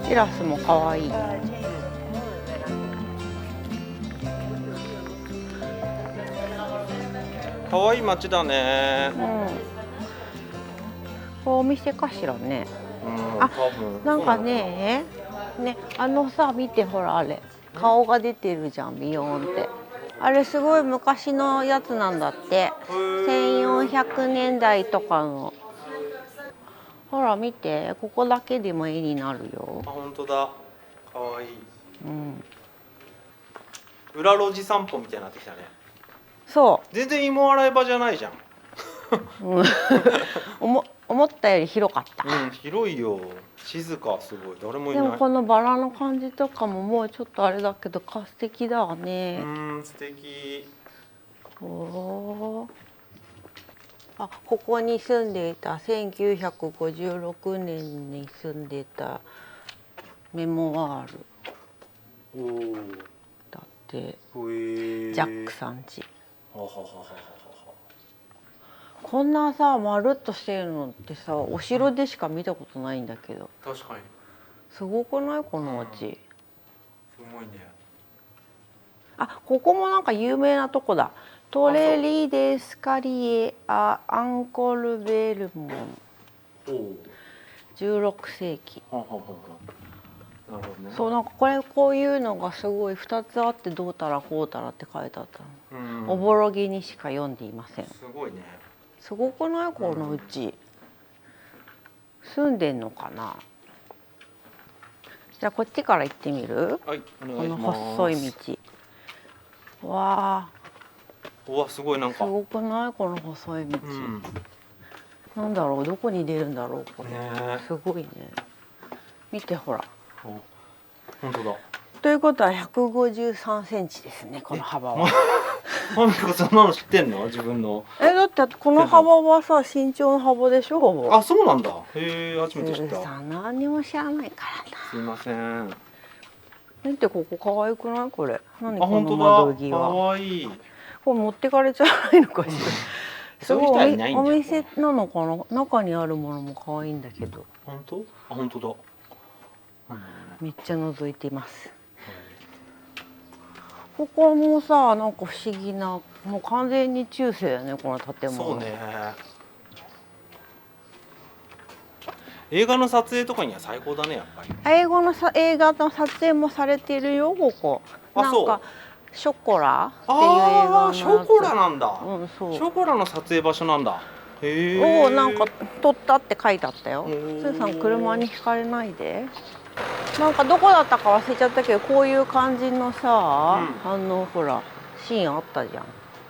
テラスも可愛い。可愛い街だね。これお店かしらね。あ、なんかね、さ、見てほら、あれ顔が出てるじゃん、ビヨーンって。あれすごい昔のやつなんだって。1400年代とかの。ほら見て、ここだけでも絵になるよ。あ、本当だ。可愛い。裏路地散歩みたいになってきたね。そう。全然芋洗い場じゃないじゃん。思ったより広かった。広いよ。静か、すごい。誰もいない。でもこのバラの感じとかももうちょっとあれだけど、素敵だわね。素敵。あ、ここに住んでいた1956年に住んでいたメモワールだって、ジャックさんち。こんなさ、まるっとしてるのってさ、お城でしか見たことないんだけど。確かに。すごくないこの街。すごいね。あ、ここもなんか有名なとこだ。トレリ・デ・スカリエ・ア・アンコルベルモン。16世紀。そう、なんかこういうのがすごい2つあって、どうたらこうたらって書いてあったの。おぼろげにしか読んでいません。すごいね。すごくないこのうち。住んでんのかな。じゃあこっちから行ってみる。はい、お願いします。この細い道。わあ。うわ、すごいなんか。すごくないこの細い道。なんだろう、どこに出るんだろうこれ。すごいね。見てほら。本当だ。ということは153センチですね、この幅は。マミコそんなの知ってんの？自分の。だってこの幅はさ、身長の幅でしょ。あ、そうなんだ。へえ、初めて知った。さ、何にも知らないからな。すいません。見て、ここ可愛くないこれ。何この本当窓際。だ。可愛い。これ持ってかれちゃわないのかしら。すごいおお店なのかな。中にあるものも可愛いんだけど。本当？あ、本当だ。めっちゃ覗いています。ここもさ、なんか不思議な、もう完全に中世だよね、この建物。そうね。映画の撮影とかには最高だね、やっぱり。映画の撮影もされているよ、ここ。なんかショコラっていう映画の。ショコラなんだ。そう。ショコラの撮影場所なんだ。へえ。なんか撮ったって書いてあったよ。スーさん、車にひかれないで。なんかどこだったか忘れちゃったけど、こういう感じのさ、ほらシーンあったじゃ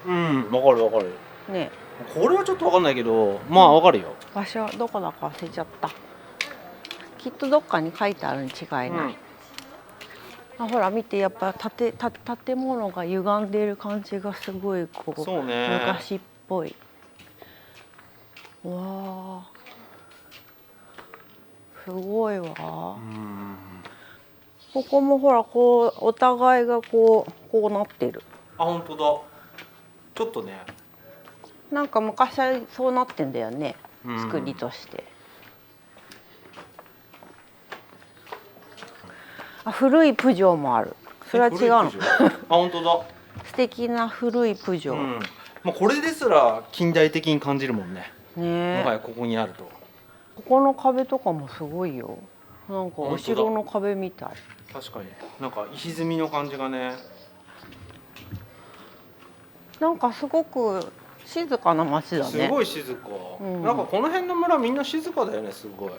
ん。わかるわかる。ね。これはちょっとわかんないけど、まあわかるよ。場所どこだか忘れちゃった。きっとどっかに書いてあるに違いない。ほら見て、やっぱ建物が歪んでいる感じがすごいこう、そうね、昔っぽい。わあ、すごいわ。ここもほら、こうお互いがこうなってる。あ、本当だ。ちょっとね。なんか昔はそうなってんだよね、作りとして。あ、古いプジョーもある。それは違うの。あ、本当だ。素敵な古いプジョー。もうこれですら近代的に感じるもんね。ね。もはやここにあると。ここの壁とかもすごいよ。なんかお城の壁みたい。確かに。なんか石積みの感じがね。なんかすごく静かな街だね。すごい静か。なんかこの辺の村みんな静かだよね、すごい。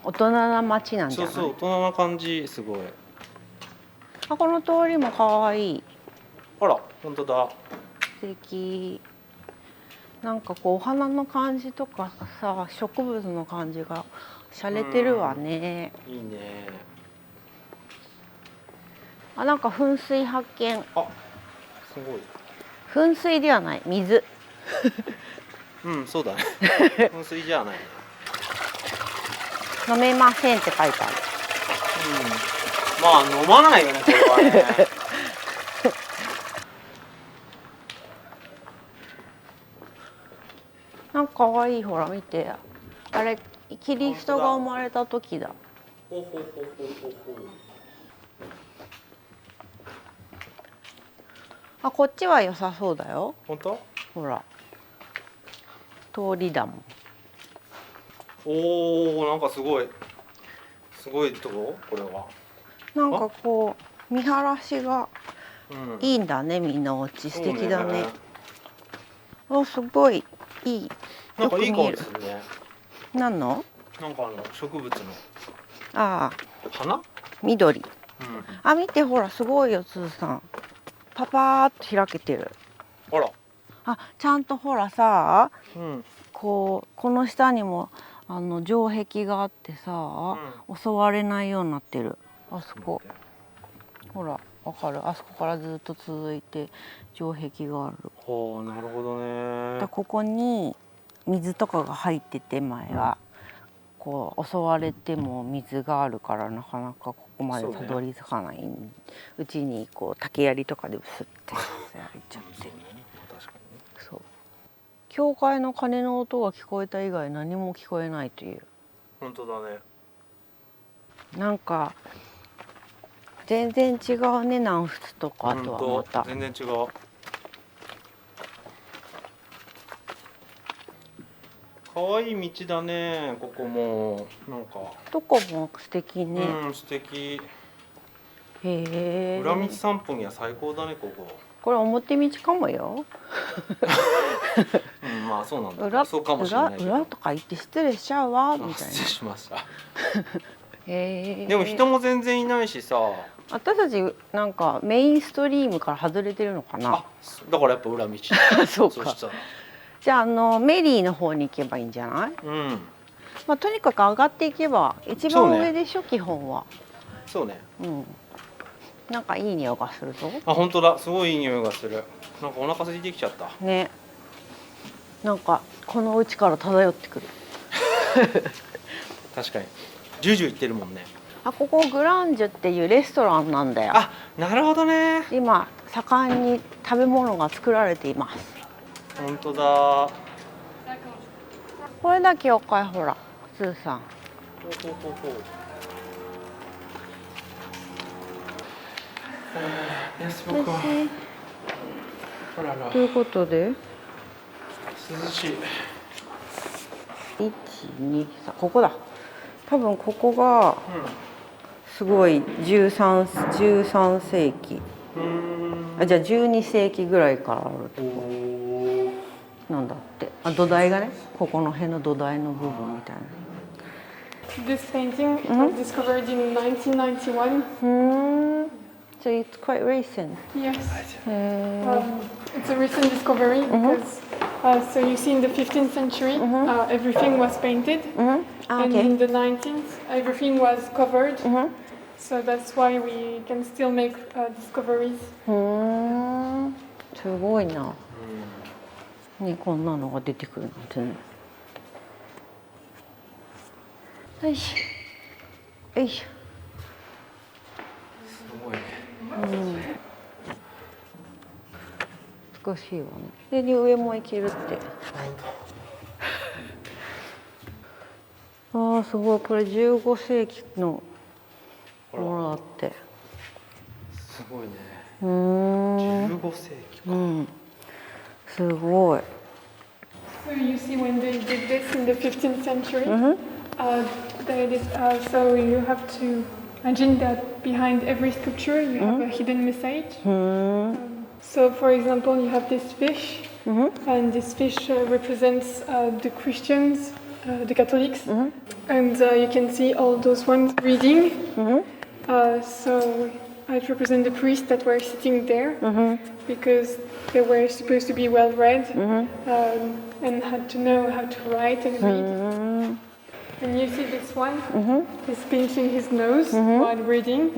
大人な街なんじゃない？そう、大人な感じ、すごい。あ、この通りも可愛い。あら、本当だ。素敵。なんかこうお花の感じとかさ、植物の感じが洒落てるわね。いいね。あ、なんか噴水発見。あ、すごい。噴水ではない、水。そうだね。噴水じゃない。飲めませんって書いてある。まあ飲まないよね、これはね。なんか可愛い、ほら見て。あれキリストが生まれた時だ。ほうほうほうほうほうほう。あ、こっちは良さそうだよ。本当？ほら通りだもん。おお、なんかすごいとここれは。なんかこう見晴らしがうん、いいんだね、みんなお家素敵だね。そうお、すごいいい。なんかいい香よく見える。りするね。何の？なんか植物のああ、花？緑。うん。あ、見てほらすごいよ、つーさん。パパーっと開けてる。あら。あ、ちゃんとほらさ、うん。この下にも城壁があってさ、襲われないようになってる。あそこ。ほら、わかる？あそこからずっと続いて城壁がある。はあ、なるほどね。ここに水とかが入ってて、前は、こう襲われても水があるからなかなかここまでたどり着かない、うちにこう竹槍とかでブスってやれちゃって。確かに。そう。教会の鐘の音が聞こえた以外何も聞こえないという。本当だね。なんか全然違うね、南仏とかとはまた。全然違う。可愛い道だね、ここもなんか。どこも素敵ね。うん、素敵。へえ。裏道散歩には最高だね、ここ。これ表道かもよ。うん、まあそうなんだ。そうかもしれないけど。裏とか言って失礼しちゃうわみたいな。失礼しました。へえ。でも人も全然いないしさ。私たちなんかメインストリームから外れてるのかな。あ、だからやっぱ裏道。そうか。そしたら。じゃあメリーの方に行けばいいんじゃない？うん。まあとにかく上がっていけば一番上でしょ、基本は。そうね。うん。なんかいい匂いがするぞ。あ、本当だ。すごいいい匂いがする。なんかお腹空いてきちゃった。ね。なんかこの家から漂ってくる。確かに。ジュジュ言ってるもんね。あ、ここグランジュっていうレストランなんだよ。あ、なるほどね。今盛んに食べ物が作られています。本当だ。これだけおかい、ほら、スーさん。ほうほうほうほう。僕は。ほらら。ということで。涼しい。1、2、3、ここだ。多分ここが。すごい13世紀。あ、じゃあ12世紀ぐらいからあるとこ。なんだって。あ、土台がね、ここの辺の土台の部分みたいな。This painting was discovered in 1991. So it's quite recent. Yes. It's a recent discovery because so you see in the 15th century everything was painted, and in the 19th everything was covered. So that's why we can still make discoveries. すごいな。ね、こんなのが出てくるなんてね。よいしょ。よいしょ。すごいね。難しいわね。で、上も行けるって。ああ、すごい。これ15世紀のものだって。すごいね。15世紀か。すごい。So you see when they did this in the 15th century, so you have to imagine that behind every sculpture you have a hidden message. So for example, you have this fish, and this fish represents the Christians, the Catholics, and you can see all those ones reading. So it represents the priests that were sitting there because they were supposed to be well read and had to know how to write and read. And you see this one is pinching his nose while reading.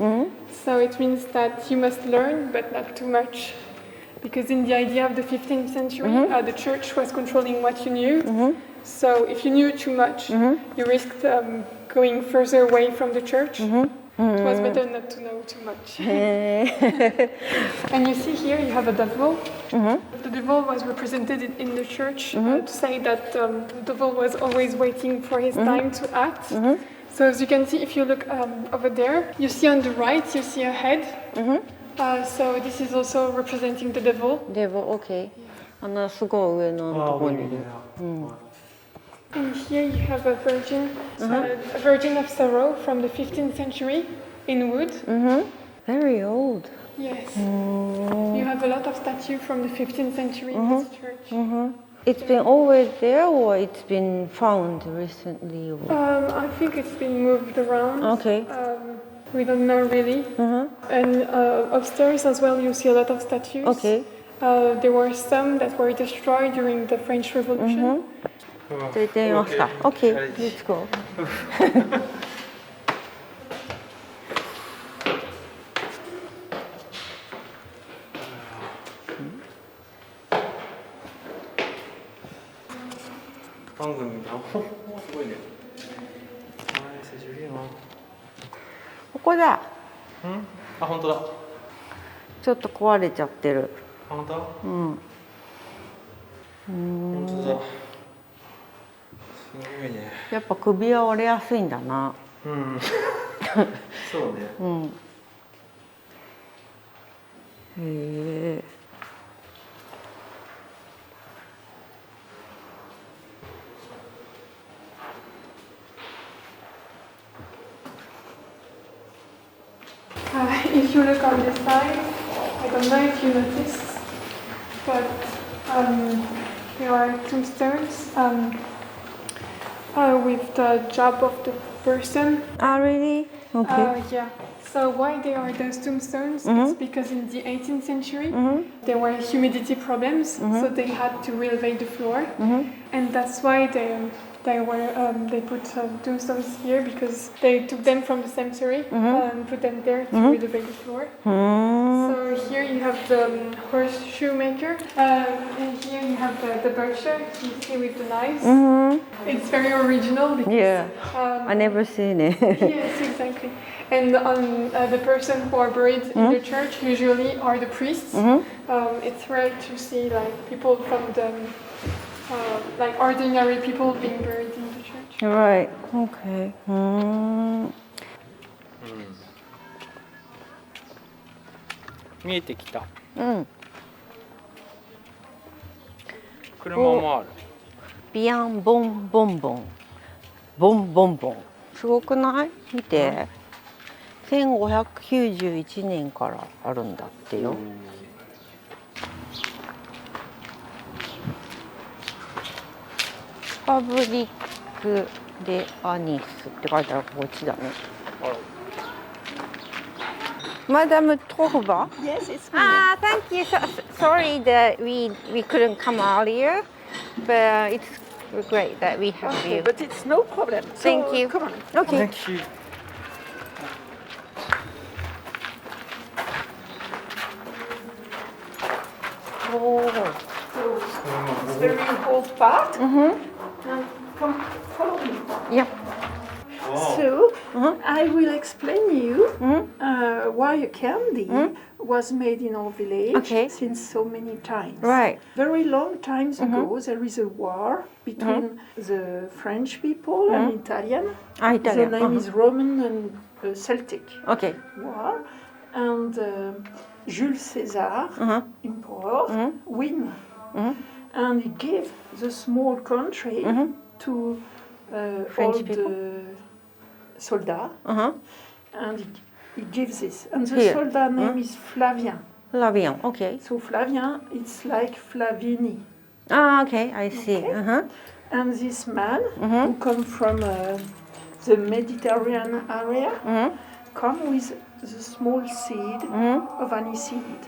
So it means that you must learn, but not too much. Because in the idea of the 15th century, the church was controlling what you knew. So if you knew too much, you risked going further away from the church. It was better not to know too much. And you see here you have a devil. The devil was represented in the church to say that the devil was always waiting for his time to act. So as you can see, if you look over there, you see on the right, you see a head. So this is also representing the devil. Devil, okay. すごい上のところにいる。And here you have a Virgin of Sorrow from the 15th century in wood. Very old. Yes. You have a lot of statues from the 15th century in this church. It's been always there, or it's been found recently? I think it's been moved around. Okay. We don't know really. And upstairs as well, you see a lot of statues. Okay. There were some that were destroyed during the French Revolution. じゃあ行ってみますか。Okay, let's go. 番組だ。すごいね。久しぶりやな。ここだ。あ、本当だ。ちょっと壊れちゃってる。本当？うん。本当だ。すごいね。やっぱ首は折れやすいんだな。うん。そうね。うん。へえ。If you look on this side, I don't know if you noticed, but there are tombstones with the job of the person. Ah, really? Okay. Yeah. So why there are those tombstones? It's because in the 18th century there were humidity problems, so they had to elevate the floor, and that's why they put tombstones here, because they took them from the cemetery and put them there to elevate the floor. So here you have the horseshoe maker, and here you have the butcher. You see with the knives. It's very original because Yeah. I never seen it. yes, exactly. And the person who are buried in the church usually are the priests. It's rare to see like people from the like ordinary people being buried in the church. Right. Okay. 見えてきた。うん。車もある。ビアンボンボンボン。ボンボンボン。すごくない？見て。1591年からあるんだってよ。パブリック・デ・アニスって書いてあるこっちだね。Madame Torba? Yes, it's me. Ah, thank you. Sorry that we couldn't come earlier, but it's great that we have Okay, you. but it's no problem. So, Thank you. Come on. Okay. Thank you. Oh. So, it's very old part. Come, follow me. Yep. So, I will explain you why a candy was made in our village Okay. since so many times. Right. Very long times ago, there is a war between the French people and Italian. Ah, Italian. The name is Roman and Celtic Okay. war. And Jules Caesar, emperor, win. And he gave the small country to French all people? the soldiers. And he gives this. And the Here. soldier name is Flavien. Flavian. Okay. So Flavien, it's like Flavigny. Ah, okay. I see. Okay. And this man, who come from the Mediterranean area, come with the small seed of aniseed.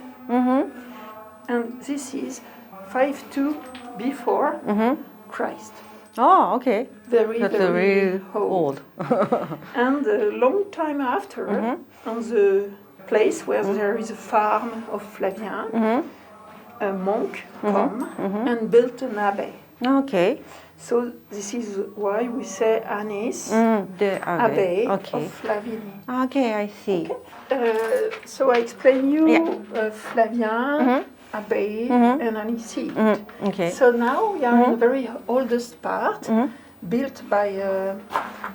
And this is 52 before Christ. Oh, okay. Very, That's very really old. And a long time after, on the place where there is a farm of Flavien, a monk come and built an abbey. Okay. So this is why we say Anis The Abbey Okay. of Flavigny. Okay, I see. So I explain you Yeah. Flavien, Abbey, and aniseed. Okay. So now we are in the very oldest part, built by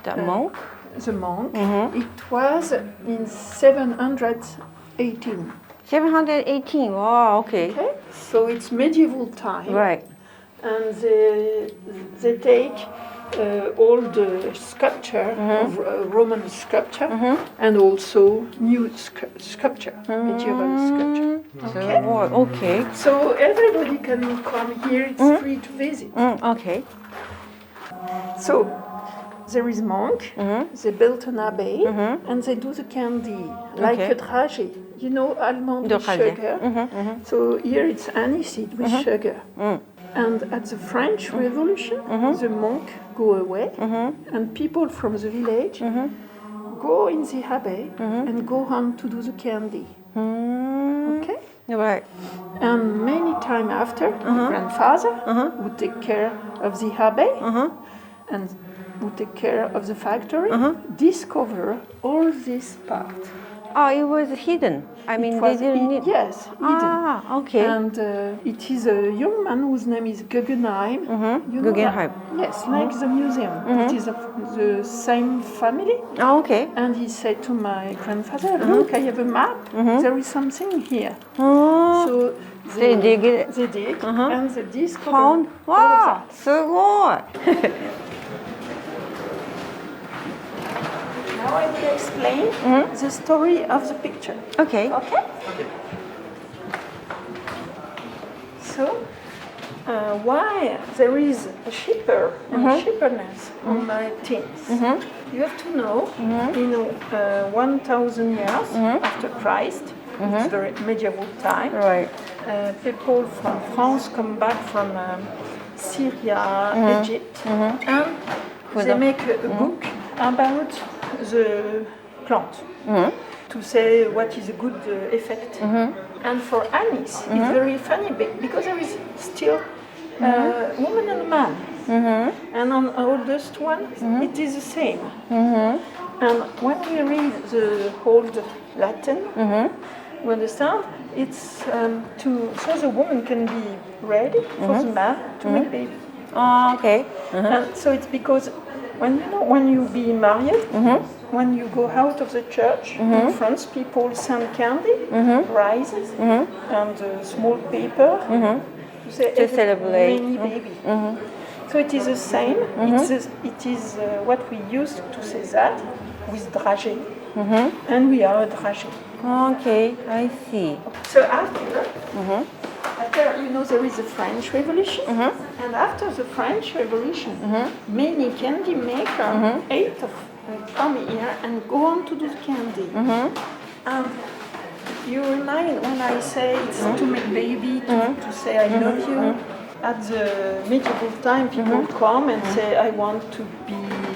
The monk? the monk, it was in 718. 718. Wow, okay. Okay, so it's medieval time. Right. And they take all the sculpture of Roman sculpture and also new sculpture, medieval sculpture. Okay. Okay. So everybody can come here. It's free to visit. Okay. So there is monk. They built an abbey and they do the candy like a dragée. You know, almond with sugar. So here it's aniseed with sugar. And at the French Revolution, the monk go away, and people from the village go in the abbey and go on to do the candy. Okay? Right. And many time after, my grandfather would take care of the abbey and would take care of the factory, discover all this part. Oh, it was hidden. I mean, they didn't need. Yes, hidden. Ah, okay. And it is a young man whose name is Guggenheim. You know Guggenheim. that? Yes, like the museum. It is of the same family. Oh, okay. And he said to my grandfather, look, I have a map. There is something here. Oh, So they dig it. They dig and they discover Found. all of Wow, that. すごい。 Now I will explain the story of the picture. Okay. Okay? So, why there is a shipper and shepherdess on my teens? You have to know, in 1,000 years after Christ, it's very medieval time, Right. people from France come back from Syria, Egypt, and they make a book about the plant to say what is a good effect. And for Anis, it's very funny because there is still a woman and a man. And on the oldest one, it is the same. And when we read the old Latin, we understand it's so the woman can be ready for the man to make baby. Oh, okay. And so it's because when you be married, when you go out of the church, in France people send candy, rices, and small paper to say To celebrate. many baby. So it is the same. It is what we used to say that with dragée, and we are a dragée. Okay, I see. So after there is the French Revolution, and after the French Revolution, many candy makers come here and go on to do the candy. And you remind when I say it's to make baby, to say I love you. At the medieval time, people come and say I want to be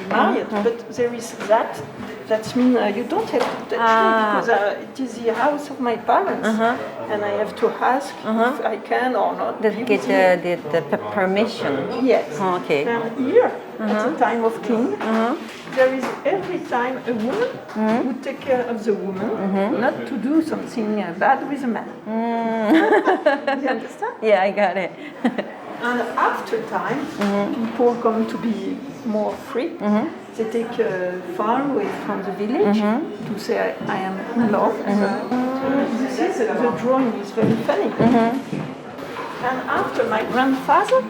married, but there is that. That means you don't have to touch me because it is the house of my parents, and I have to ask if I can or not. Get the permission. Yes. Okay. And here, at the time of king, there is every time a woman who take care of the woman, not to do something bad with a man. You understand? Yeah, I got it. And after time, people come to be more free. They take far away from the village to say I am in love. This is the drawing is very funny. And after my grandfather,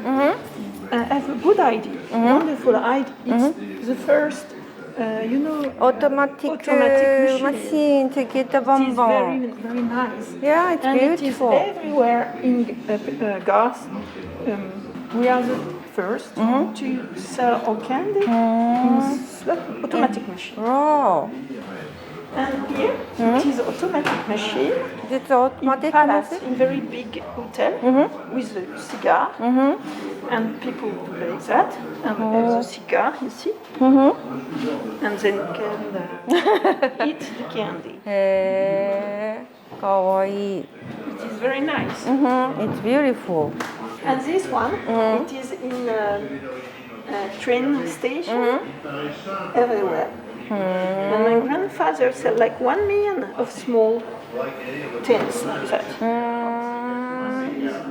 I have a good idea, wonderful idea. It's the first, Automatic machine to get the It is bonbon. very, very nice. Yeah, it's And beautiful. it is everywhere in Gas. We are the first to sell our candy in automatic machine. Oh, And here it is automatic machine it's in automatic palace, machine? in very big hotel with a cigar. And people do like that and have the cigar, you see, and then can eat the candy. へー、かわいい。 It is very nice. It's beautiful. And this one, it is in a train station everywhere. And my grandfather said like 1 million of small tins like that.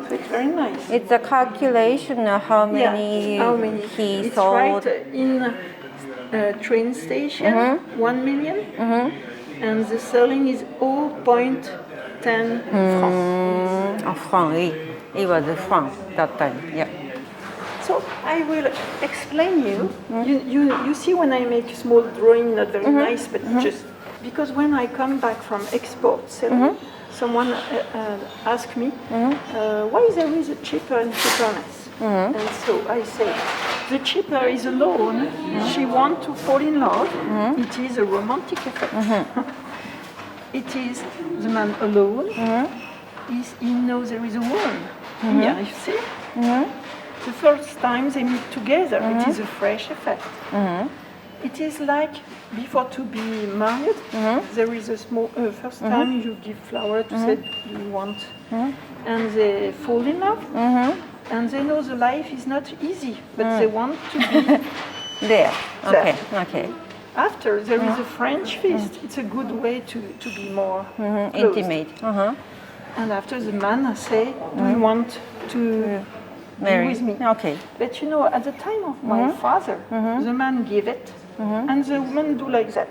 So it's very nice. It's a calculation of how many, how many he it's sold. right in train station, 1 million, and the sterling is 0.10 francs. A franc, oui. It was a franc that time. Yeah. So I will explain you. You see when I make a small drawing, not very nice, but just because when I come back from export selling, someone asked me why there is a cheaper and cheaperness. And so I say, the cheaper is alone. She wants to fall in love. It is a romantic effect. It is the man alone. He knows there is a woman. Yeah, you see? The first time they meet together, it is a fresh effect. It is like before to be married, there is a small first time you give flower to say you want, and they fall in love, and they know the life is not easy, but they want to be There. Okay. After there is a French feast. It's a good way to be more close. Intimate. And after the man say, do you want to be with me? Okay. But you know, at the time of my father, the man give it, and the woman do like that.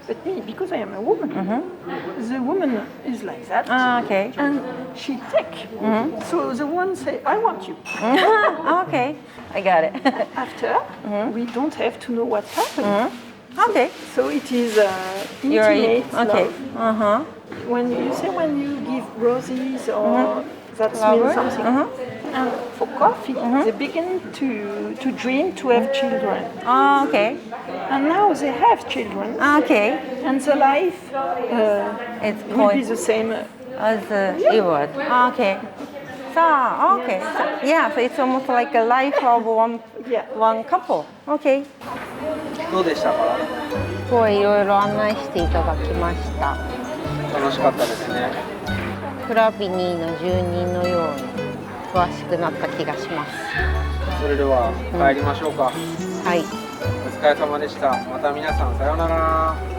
But me, because I am a woman, the woman is like that, Okay. and she take. So the one say, I want you. Okay. I got it. After, we don't have to know what happened. Okay. So it is You're intimate okay. love. When you give roses or that means something. And for coffee, they begin to dream to have children. Okay. And now they have children. Okay. And the life It's will be point the same. as it was. Okay. So okay. So, yeah. So it's almost like a life of one couple. Okay. どうでしたか？すごいいろいろ案内していただきました。楽しかったですね。フラヴィニーの住人のように詳しくなった気がします。それでは帰りましょうか。はい。お疲れ様でした。また皆さんさようなら。